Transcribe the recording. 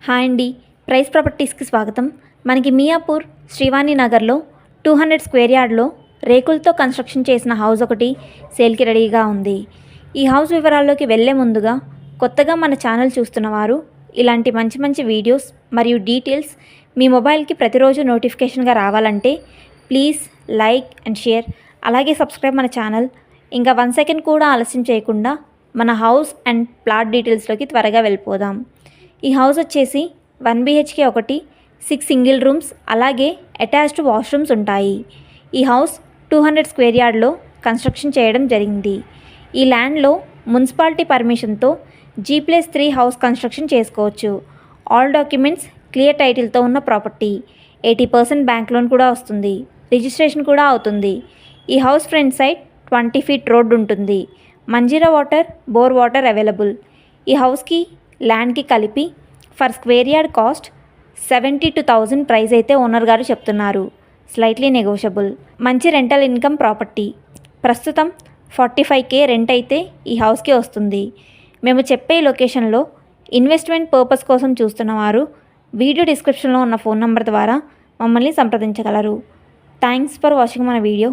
Hi అండి, price ప్రాపర్టీస్కి స్వాగతం. మనకి మియాపూర్ శ్రీవాణి నగర్లో 200 స్క్వేర్ యార్డ్లో రేకులతో కన్స్ట్రక్షన్ చేసిన హౌస్ ఒకటి సేల్కి రెడీగా ఉంది. ఈ హౌస్ వివరాల్లోకి వెళ్ళే ముందుగా కొత్తగా మన ఛానల్ చూస్తున్నవారు ఇలాంటి మంచి మంచి వీడియోస్ మరియు డీటెయిల్స్ మీ మొబైల్కి ప్రతిరోజు నోటిఫికేషన్గా రావాలంటే ప్లీజ్ లైక్ అండ్ షేర్, అలాగే సబ్స్క్రైబ్ మన ఛానల్. ఇంకా 1 సెకండ్ కూడా ఆలస్యం చేయకుండా మన హౌస్ అండ్ ప్లాట్ డీటెయిల్స్లోకి త్వరగా వెళ్ళిపోదాం. ఈ హౌస్ వచ్చేసి 1 BHK ఒకటి, 6 సింగిల్ రూమ్స్, అలాగే అటాచ్డ్ వాష్రూమ్స్ ఉంటాయి. ఈ హౌస్ 200 స్క్వేర్ యార్డ్లో కన్స్ట్రక్షన్ చేయడం జరిగింది. ఈ ల్యాండ్లో మున్సిపాలిటీ పర్మిషన్తో G+3 హౌస్ కన్స్ట్రక్షన్ చేసుకోవచ్చు. ఆల్ డాక్యుమెంట్స్ క్లియర్ టైటిల్తో ఉన్న ప్రాపర్టీ. 80% బ్యాంక్ లోన్ కూడా వస్తుంది. రిజిస్ట్రేషన్ కూడా అవుతుంది. ఈ house front side 20 feet road ఉంటుంది. Manjeera water, bore water available. ఈ హౌస్కి ల్యాండ్కి కలిపి for square yard cost 72,000 price అయితే ఓనర్ గారు చెప్తున్నారు. Slightly negotiable. మంచి రెంటల్ ఇన్కమ్ ప్రాపర్టీ. ప్రస్తుతం 45K రెంట్ అయితే ఈ హౌస్కి వస్తుంది. మేము చెప్పే లొకేషన్లో ఇన్వెస్ట్మెంట్ పర్పస్ కోసం చూస్తున్నవారు వీడియో డిస్క్రిప్షన్లో ఉన్న ఫోన్ నంబర్ ద్వారా మమ్మల్ని సంప్రదించగలరు. థ్యాంక్స్ ఫర్ వాచింగ్ మన వీడియో.